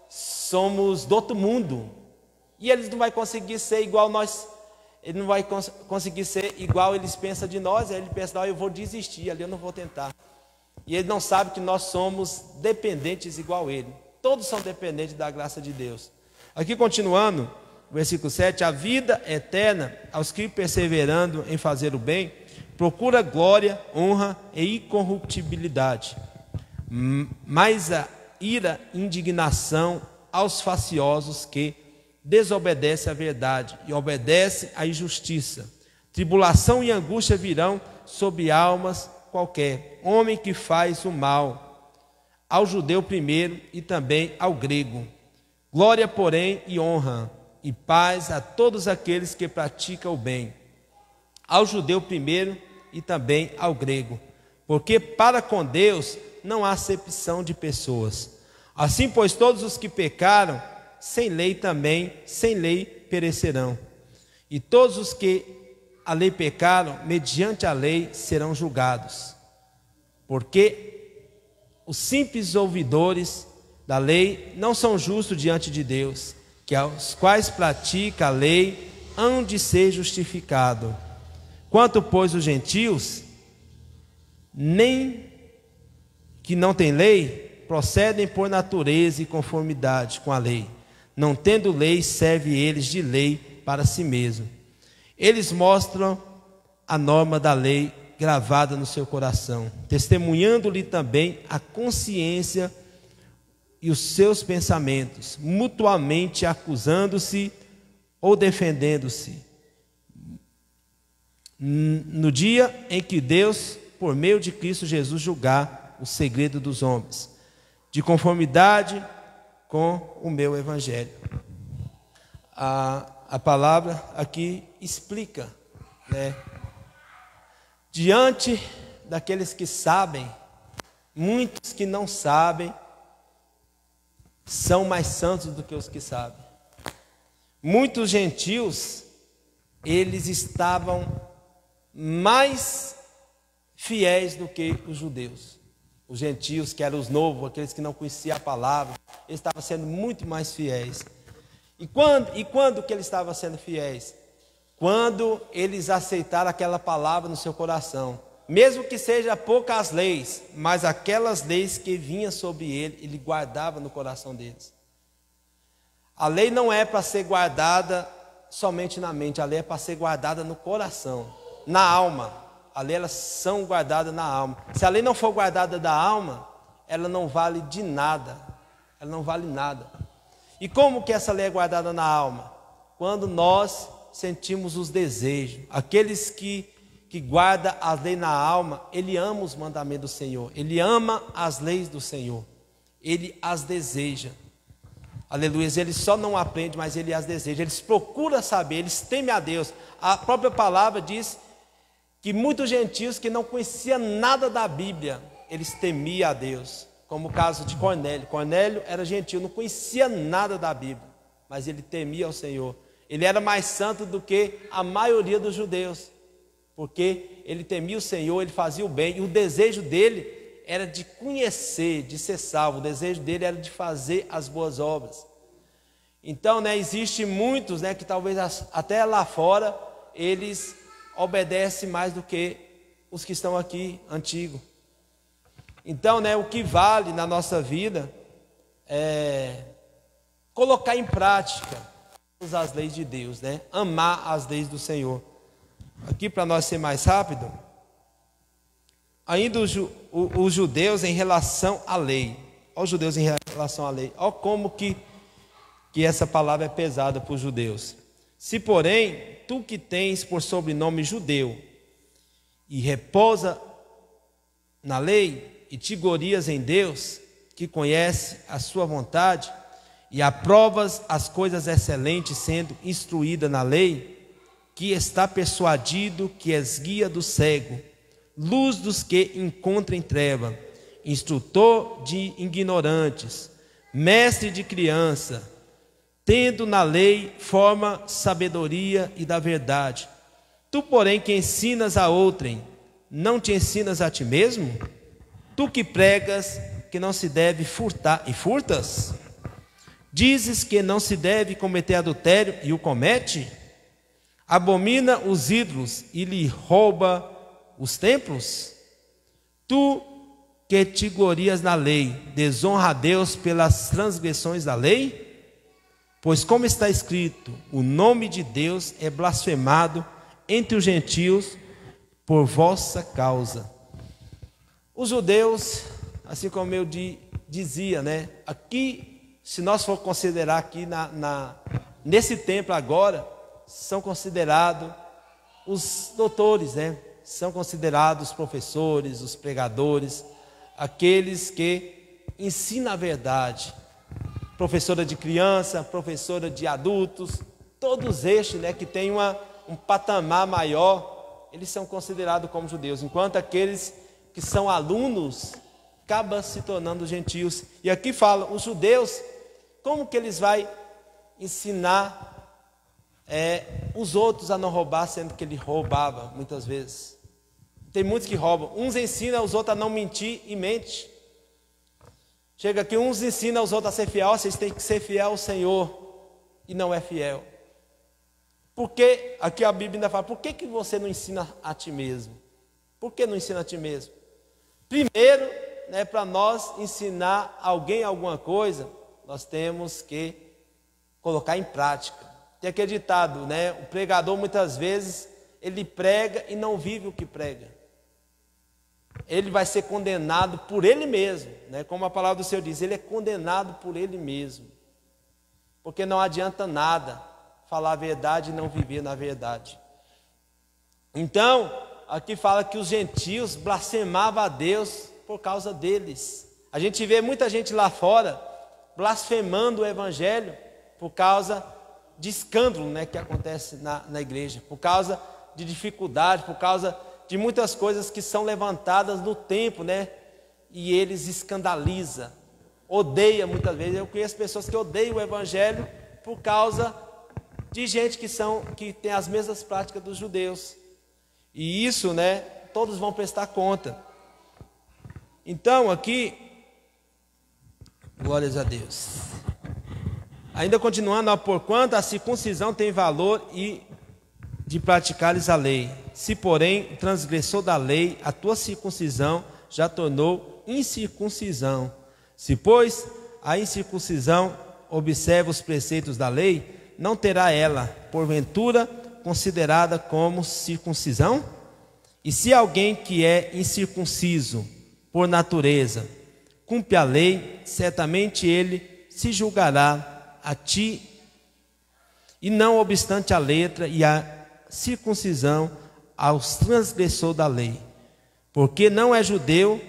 somos do outro mundo, e eles não vão conseguir ser igual nós. Ele não vai conseguir ser igual eles pensam de nós. Aí ele pensa: não, eu vou desistir, ali eu não vou tentar. E ele não sabe que nós somos dependentes igual ele. Todos são dependentes da graça de Deus. Aqui continuando, versículo 7: a vida eterna aos que, perseverando em fazer o bem, procura glória, honra e incorruptibilidade, mas a ira e indignação aos faciosos que desobedece à verdade e obedece à injustiça. Tribulação e angústia virão sobre almas qualquer, homem que faz o mal, ao judeu primeiro e também ao grego. Glória, porém, e honra e paz a todos aqueles que praticam o bem, ao judeu primeiro e também ao grego, porque para com Deus não há acepção de pessoas. Assim, pois, todos os que pecaram sem lei também, sem lei perecerão. E todos os que a lei pecaram, mediante a lei, serão julgados. Porque os simples ouvidores da lei não são justos diante de Deus, que aos quais pratica a lei hão de ser justificados. Quanto, pois, os gentios, nem que não têm lei, procedem por natureza e conformidade com a lei. Não tendo lei, serve eles de lei para si mesmo. Eles mostram a norma da lei gravada no seu coração, testemunhando-lhe também a consciência e os seus pensamentos, mutuamente acusando-se ou defendendo-se. No dia em que Deus, por meio de Cristo Jesus, julgar o segredo dos homens, de conformidade com o meu evangelho. A palavra aqui explica, diante daqueles que sabem, muitos que não sabem são mais santos do que os que sabem. Muitos gentios, eles estavam mais fiéis do que os judeus. Os gentios, que eram os novos, aqueles que não conheciam a palavra, eles estavam sendo muito mais fiéis. E quando que eles estavam sendo fiéis? Quando eles aceitaram aquela palavra no seu coração. Mesmo que seja poucas leis, mas aquelas leis que vinham sobre ele guardava no coração deles. A lei não é para ser guardada somente na mente, a lei é para ser guardada no coração, na alma. A lei, elas são guardadas na alma. Se a lei não for guardada da alma, ela não vale de nada. Ela não vale nada. E como que essa lei é guardada na alma? Quando nós sentimos os desejos. Aqueles que guardam a lei na alma, ele ama os mandamentos do Senhor. Ele ama as leis do Senhor. Ele as deseja. Aleluia. Ele só não aprende, mas ele as deseja. Eles procuram saber, eles temem a Deus. A própria palavra diz que muitos gentios que não conheciam nada da Bíblia, eles temiam a Deus. Como o caso de Cornélio. Cornélio era gentil, não conhecia nada da Bíblia, mas ele temia ao Senhor. Ele era mais santo do que a maioria dos judeus, porque ele temia o Senhor, ele fazia o bem, e o desejo dele era de conhecer, de ser salvo. O desejo dele era de fazer as boas obras. Então, existe muitos, que talvez até lá fora, eles obedecem mais do que os que estão aqui, antigos. Então, o que vale na nossa vida é colocar em prática as leis de Deus, amar as leis do Senhor. Aqui, para nós ser mais rápido, ainda os judeus em relação à lei. Olha os judeus em relação à lei. Olha como que essa palavra é pesada para os judeus. Se, porém, tu que tens por sobrenome judeu e repousa na lei e te glorias em Deus, que conhece a sua vontade, e aprovas as coisas excelentes, sendo instruída na lei, que está persuadido que és guia do cego, luz dos que encontram em treva, instrutor de ignorantes, mestre de criança, tendo na lei forma, sabedoria e da verdade. Tu, porém, que ensinas a outrem, não te ensinas a ti mesmo? Tu que pregas que não se deve furtar, e furtas? Dizes que não se deve cometer adultério, e o comete? Abomina os ídolos e lhe rouba os templos? Tu que te glorias na lei, desonra a Deus pelas transgressões da lei? Pois como está escrito, o nome de Deus é blasfemado entre os gentios por vossa causa. Os judeus, assim como eu dizia, aqui, se nós for considerar aqui nesse templo agora, são considerados os doutores, são considerados os professores, os pregadores, aqueles que ensinam a verdade. Professora de criança, professora de adultos, todos estes, que têm um patamar maior, eles são considerados como judeus, enquanto aqueles que são alunos acabam se tornando gentios. E aqui fala, os judeus, como que eles vão ensinar os outros a não roubar, sendo que ele roubava muitas vezes? Tem muitos que roubam. Uns ensinam os outros a não mentir e mente. Chega aqui, uns ensinam os outros a ser fiel. Vocês têm que ser fiel ao Senhor, e não é fiel. Porque, aqui a Bíblia ainda fala, por que você não ensina a ti mesmo? Por que não ensina a ti mesmo? Primeiro, para nós ensinar alguém alguma coisa, nós temos que colocar em prática. Tem aquele ditado, o pregador muitas vezes, ele prega e não vive o que prega. Ele vai ser condenado por ele mesmo, como a palavra do Senhor diz, ele é condenado por ele mesmo. Porque não adianta nada falar a verdade e não viver na verdade. Então, aqui fala que os gentios blasfemavam a Deus por causa deles. A gente vê muita gente lá fora blasfemando o evangelho por causa de escândalo, que acontece na igreja, por causa de dificuldade, por causa de muitas coisas que são levantadas no tempo, e eles escandalizam, odeiam muitas vezes. Eu conheço pessoas que odeiam o evangelho por causa de gente que tem as mesmas práticas dos judeus. E isso, todos vão prestar conta. Então, aqui, Glórias a Deus. Ainda continuando, ó, porquanto a circuncisão tem valor e de praticares a lei. Se, porém, transgressor da lei, a tua circuncisão já tornou incircuncisão. Se, pois, a incircuncisão observa os preceitos da lei, não terá ela, porventura, considerada como circuncisão? E se alguém que é incircunciso por natureza cumpre a lei, certamente ele se julgará a ti, e não obstante a letra e a circuncisão aos transgressores da lei, porque não é judeu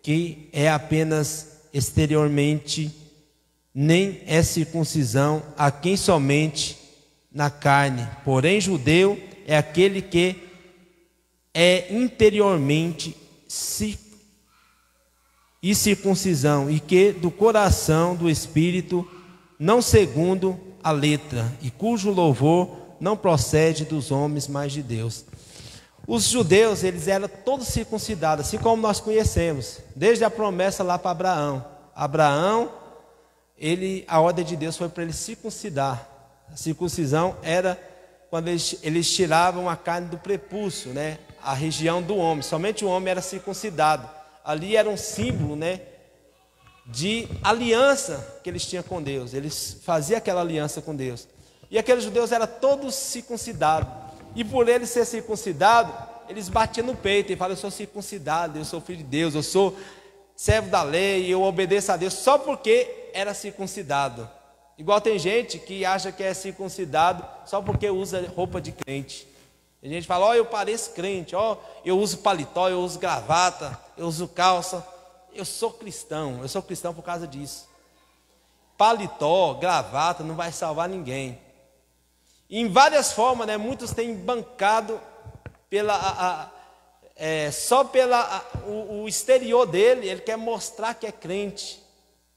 que é apenas exteriormente, nem é circuncisão a quem somente na carne, porém judeu é aquele que é interiormente e circuncisão, e que do coração do Espírito, não segundo a letra, e cujo louvor não procede dos homens, mas de Deus. Os judeus, eles eram todos circuncidados, assim como nós conhecemos, desde a promessa lá para Abraão. Abraão, a ordem de Deus foi para ele circuncidar. A circuncisão era quando eles tiravam a carne do prepúcio, né? A região do homem, somente o homem era circuncidado. Ali era um símbolo, né, de aliança que eles tinham com Deus. Eles faziam aquela aliança com Deus. E aqueles judeus eram todos circuncidados. E por eles ser circuncidados, eles batiam no peito e falavam: eu sou circuncidado, eu sou filho de Deus, eu sou servo da lei, eu obedeço a Deus, só porque era circuncidado. Igual tem gente que acha que é circuncidado só porque usa roupa de crente. A gente fala: ó, eu pareço crente, ó, eu uso paletó, eu uso gravata, eu uso calça. Eu sou cristão por causa disso. Paletó, gravata não vai salvar ninguém. E em várias formas, né, muitos têm bancado só pelo exterior dele. Ele quer mostrar que é crente.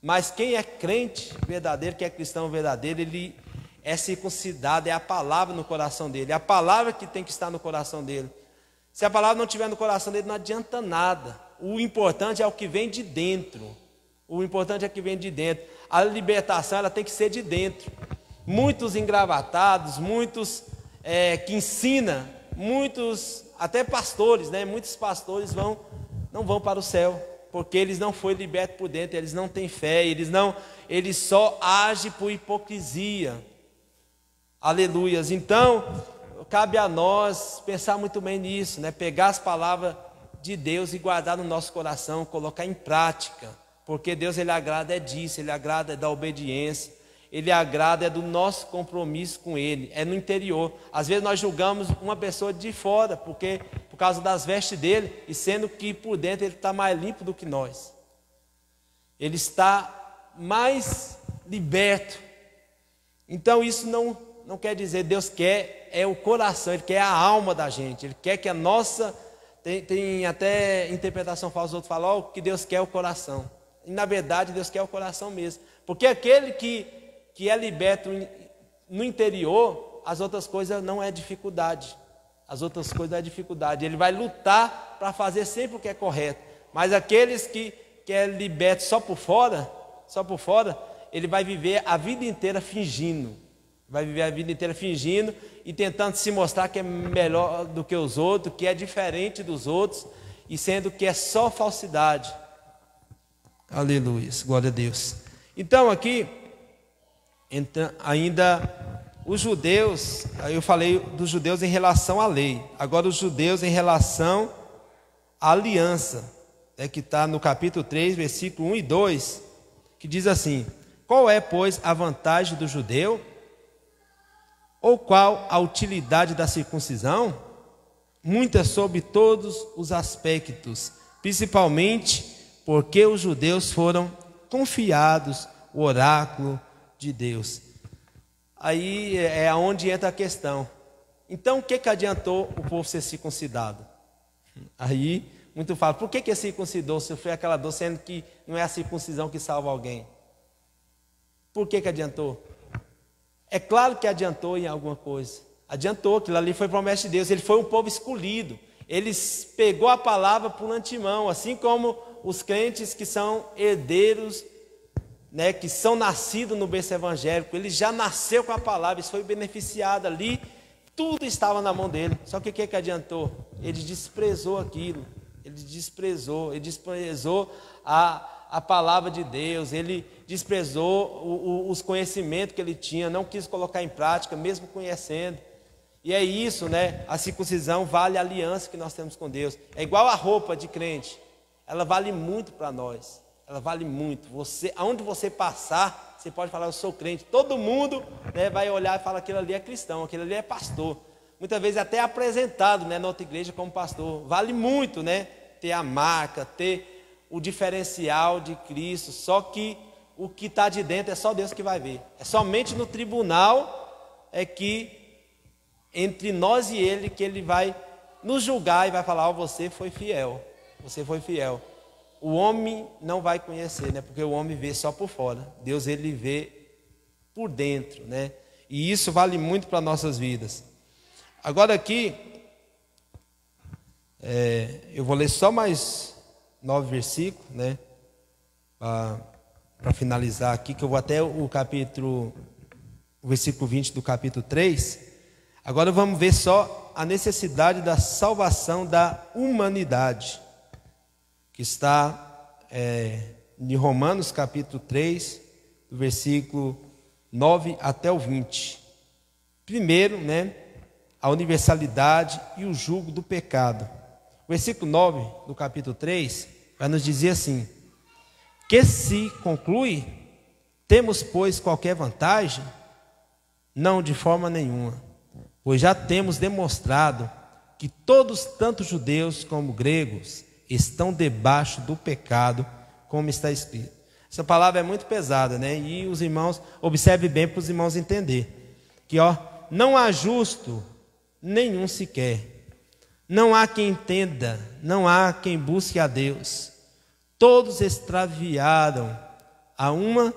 Mas quem é crente verdadeiro, que é cristão verdadeiro, ele é circuncidado, é a palavra no coração dele, é a palavra que tem que estar no coração dele. Se a palavra não estiver no coração dele, não adianta nada. O importante é o que vem de dentro. O importante é o que vem de dentro. A libertação, ela tem que ser de dentro. Muitos engravatados, muitos que ensinam, muitos, até pastores, né? Muitos pastores não vão para o céu, porque eles não foram libertos por dentro, eles não têm fé, eles só agem por hipocrisia. Aleluias. Então, cabe a nós pensar muito bem nisso, né? Pegar as palavras de Deus e guardar no nosso coração, colocar em prática, porque Deus, ele agrada disso, ele agrada da obediência, ele agrada do nosso compromisso com ele, é no interior. Às vezes nós julgamos uma pessoa de fora, por causa das vestes dele, e sendo que por dentro ele está mais limpo do que nós, ele está mais liberto. Então isso não quer dizer, Deus quer o coração, ele quer a alma da gente, ele quer que a nossa, tem até interpretação falsa, outros falam, o que Deus quer é o coração, e na verdade Deus quer o coração mesmo, porque aquele que é liberto no interior, as outras coisas não é dificuldade, ele vai lutar para fazer sempre o que é correto, mas aqueles que é liberto só por fora, ele vai viver a vida inteira fingindo, e tentando se mostrar que é melhor do que os outros, que é diferente dos outros, e sendo que é só falsidade. Aleluia, glória a Deus. Então aqui, ainda os judeus, eu falei dos judeus em relação à lei, agora os judeus em relação à aliança, que está no capítulo 3, versículo 1 e 2, que diz assim: qual é, pois, a vantagem do judeu? Ou qual a utilidade da circuncisão? Muitas sobre todos os aspectos, principalmente porque os judeus foram confiados o oráculo de Deus. Aí é onde entra a questão. Então o que adiantou o povo ser circuncidado? Aí muito fala, por que circuncidou, sofreu aquela dor, sendo que não é a circuncisão que salva alguém? Por que adiantou? É claro que adiantou em alguma coisa. Adiantou, aquilo ali foi promessa de Deus. Ele foi um povo escolhido. Ele pegou a palavra por antemão, assim como os crentes que são herdeiros né, que são nascidos no berço evangélico, ele já nasceu com a palavra, isso foi beneficiado ali, tudo estava na mão dele. Só que o que adiantou? Ele desprezou aquilo, ele desprezou a palavra de Deus, ele desprezou os conhecimentos que ele tinha, não quis colocar em prática, mesmo conhecendo. E é isso, né? A circuncisão vale a aliança que nós temos com Deus. É igual a roupa de crente, ela vale muito para nós, ela vale muito. Aonde você passar, você pode falar, eu sou crente. Todo mundo, né, vai olhar e falar, aquele ali é cristão, aquele ali é pastor. Muitas vezes até apresentado, né, na outra igreja como pastor. Vale muito, né, ter a marca, ter o diferencial de Cristo. Só que o que está de dentro é só Deus que vai ver. É somente no tribunal é que entre nós e Ele que Ele vai nos julgar e vai falar, oh, você foi fiel, você foi fiel. O homem não vai conhecer, né? Porque o homem vê só por fora. Deus, Ele vê por dentro, né? E isso vale muito para nossas vidas. Agora aqui, eu vou ler só mais 9 versículos, né? Para finalizar aqui, que eu vou até o versículo 20 do capítulo 3. Agora vamos ver só a necessidade da salvação da humanidade, que está em Romanos capítulo 3, do versículo 9 até o 20. Primeiro, né, a universalidade e o jugo do pecado. O versículo 9 do capítulo 3 vai nos dizer assim: que se conclui, temos, pois, qualquer vantagem? Não, de forma nenhuma, pois já temos demonstrado que todos, tanto judeus como gregos, estão debaixo do pecado, como está escrito. Essa palavra é muito pesada, né? E os irmãos, observe bem para os irmãos entender que, não há justo nenhum sequer, não há quem entenda, não há quem busque a Deus. Todos extraviaram, a uma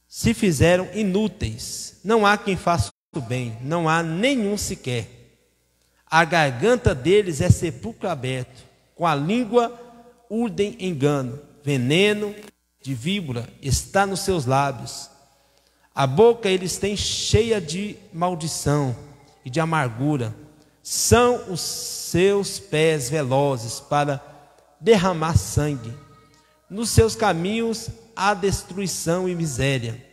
se fizeram inúteis. Não há quem faça o bem, não há nenhum sequer. A garganta deles é sepulcro aberto, com a língua urdem engano, veneno de víbora está nos seus lábios. A boca eles têm cheia de maldição e de amargura. São os seus pés velozes para derramar sangue. Nos seus caminhos há destruição e miséria.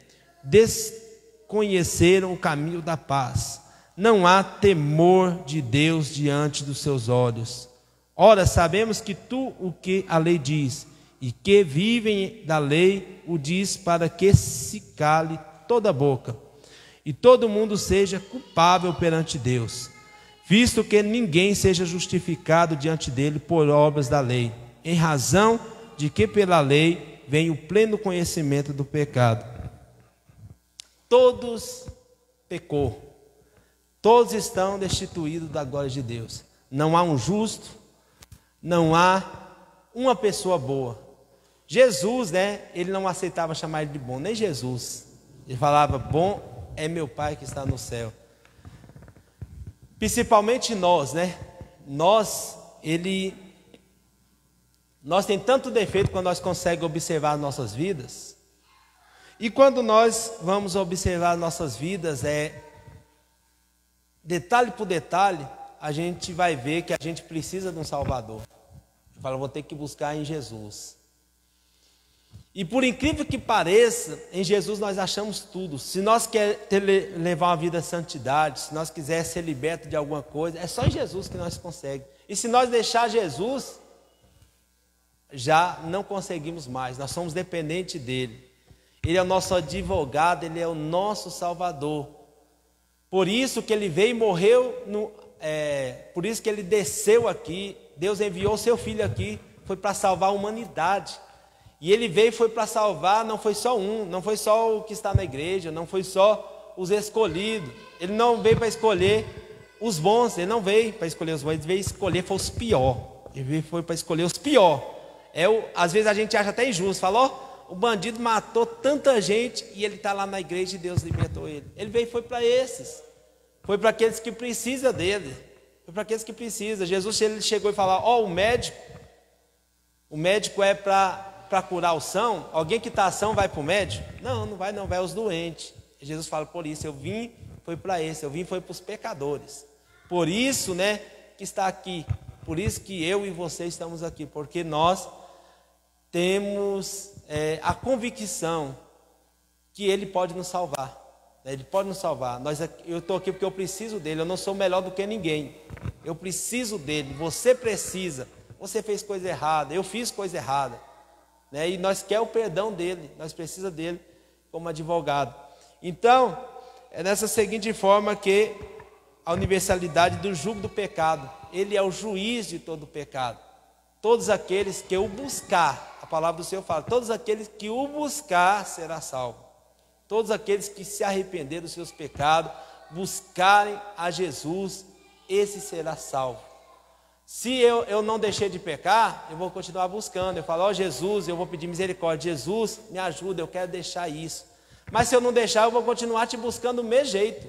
Desconheceram o caminho da paz. Não há temor de Deus diante dos seus olhos. Ora, sabemos que tu o que a lei diz, e que vivem da lei o diz, para que se cale toda a boca, e todo mundo seja culpável perante Deus, visto que ninguém seja justificado diante dele por obras da lei, em razão de que pela lei vem o pleno conhecimento do pecado. Todos pecou, todos estão destituídos da glória de Deus. Não há um justo, não há uma pessoa boa. Jesus, né, ele não aceitava chamar ele de bom, nem Jesus. Ele falava, bom é meu Pai que está no céu. Principalmente nós, né? Nós tem tanto defeito quando nós conseguimos observar nossas vidas. E quando nós vamos observar nossas vidas, detalhe por detalhe, a gente vai ver que a gente precisa de um Salvador. Eu falo, vou ter que buscar em Jesus. E por incrível que pareça, em Jesus nós achamos tudo. Se nós queremos levar uma vida de santidade, se nós quisermos ser libertos de alguma coisa, é só em Jesus que nós conseguimos. E se nós deixar Jesus, já não conseguimos mais. Nós somos dependentes dele. Ele é o nosso advogado, ele é o nosso Salvador. Por isso que ele veio e morreu, por isso que ele desceu aqui. Deus enviou o seu Filho aqui, foi para salvar a humanidade. E ele veio e foi para salvar, não foi só não foi só o que está na igreja, não foi só os escolhidos. Ele não veio para escolher os bons, ele não veio para escolher os bons, ele veio escolher os piores. Ele foi para escolher os piores. Às vezes a gente acha até injusto, falou, o bandido matou tanta gente e ele está lá na igreja e Deus libertou ele. Ele veio e foi para esses, foi para aqueles que precisam dele, foi para aqueles que precisam. Jesus ele chegou e falou, o médico é para para curar o são, alguém que está são vai para o médico? Não, não vai não, vai aos doentes. Jesus fala, por isso, eu vim, foi para esse, eu vim, foi para os pecadores. Por isso, né, que está aqui, por isso que eu e você estamos aqui, porque nós temos a convicção que Ele pode nos salvar. Ele pode nos salvar. Eu estou aqui porque eu preciso dele. Eu não sou melhor do que ninguém. Eu preciso dele. Você precisa. Você fez coisa errada. Eu fiz coisa errada. Né? E nós queremos o perdão dele. Nós precisamos dele como advogado. Então, é dessa seguinte forma que a universalidade do jugo do pecado. Ele é o juiz de todo o pecado. Todos aqueles que o buscar, a palavra do Senhor fala, todos aqueles que o buscar será salvo. Todos aqueles que se arrependerem dos seus pecados, buscarem a Jesus, esse será salvo. Se eu não deixei de pecar, eu vou continuar buscando. Eu falo, ó Jesus, eu vou pedir misericórdia. Jesus, me ajuda, eu quero deixar isso. Mas se eu não deixar, eu vou continuar te buscando do mesmo jeito.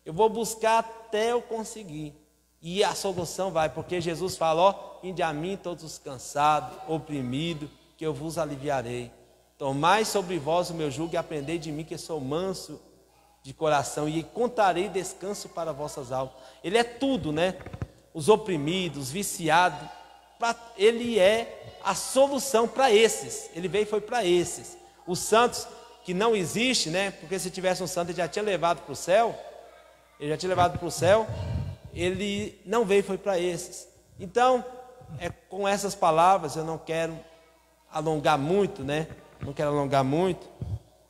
Eu vou buscar até eu conseguir. E a solução vai, porque Jesus fala, ó, vinde a mim todos os cansados, oprimidos, que eu vos aliviarei. Tomai sobre vós o meu jugo e aprendei de mim, que sou manso de coração, e encontrarei descanso para vossas almas. Ele é tudo, né? Os oprimidos, os viciados, ele é a solução para esses. Ele veio e foi para esses. Os santos, que não existe, né? Porque se tivesse um santo, ele já tinha levado para o céu. Ele já tinha levado para o céu. Ele não veio e foi para esses. Então, com essas palavras, eu não quero alongar muito, né? Não quero alongar muito.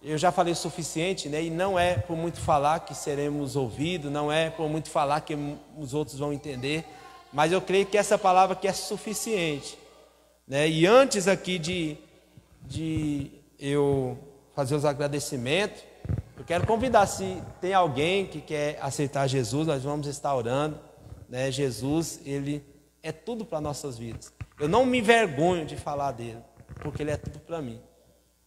Eu já falei o suficiente, né? E não é por muito falar que seremos ouvidos, não é por muito falar que os outros vão entender, mas eu creio que essa palavra aqui é suficiente, né? E antes aqui de eu fazer os agradecimentos, eu quero convidar, se tem alguém que quer aceitar Jesus, nós vamos estar orando, né? Jesus, ele é tudo para nossas vidas. Eu não me envergonho de falar dele, porque ele é tudo para mim.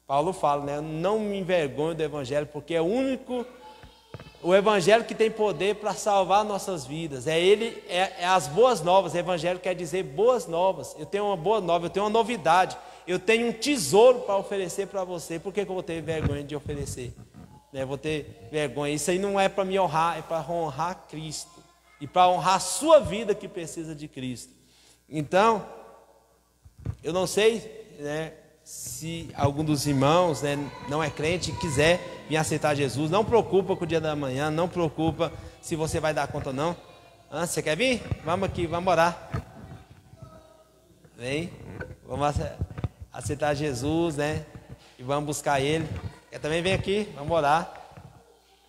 Paulo fala, né? Eu não me envergonho do Evangelho, porque é o Evangelho que tem poder para salvar nossas vidas. É as boas novas. O Evangelho quer dizer boas novas. Eu tenho uma boa nova, eu tenho uma novidade. Eu tenho um tesouro para oferecer para você. Por que eu vou ter vergonha de oferecer? Eu vou ter vergonha. Isso aí não é para me honrar, é para honrar Cristo. E para honrar a sua vida que precisa de Cristo. Então, eu não sei, né? Se algum dos irmãos, né, não é crente e quiser vir aceitar Jesus, não preocupa com o dia da manhã, não preocupa se você vai dar conta ou não. Você quer vir? Vamos aqui, vamos orar. Vem, vamos aceitar Jesus, né? E vamos buscar Ele. Também vem aqui, vamos orar.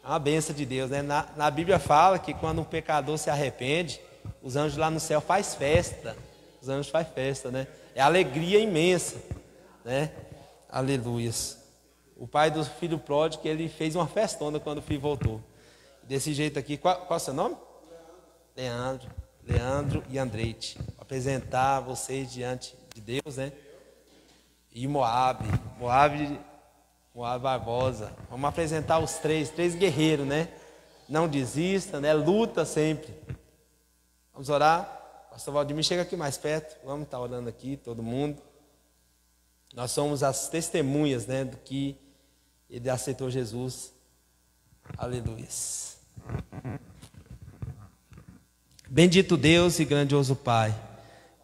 É uma bênção de Deus, né? Na Bíblia fala que quando um pecador se arrepende, os anjos lá no céu fazem festa. Os anjos fazem festa, né? É alegria imensa. Né? Aleluias. O pai do filho pródigo, ele fez uma festona quando o filho voltou. Desse jeito aqui, qual é o seu nome? Leandro e Andreite. Apresentar vocês diante de Deus, né? E Moabe Barbosa. Vamos apresentar os três guerreiros, né? Não desista, né? Luta sempre. Vamos orar. Pastor Valdemir, chega aqui mais perto. Vamos estar orando aqui, todo mundo. Nós somos as testemunhas, né, do que ele aceitou Jesus. Aleluia. Bendito Deus e grandioso Pai,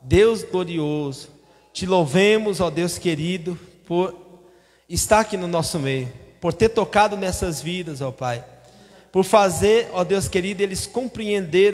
Deus glorioso, te louvemos, ó Deus querido, por estar aqui no nosso meio, por ter tocado nessas vidas, ó Pai, por fazer, ó Deus querido, eles compreenderem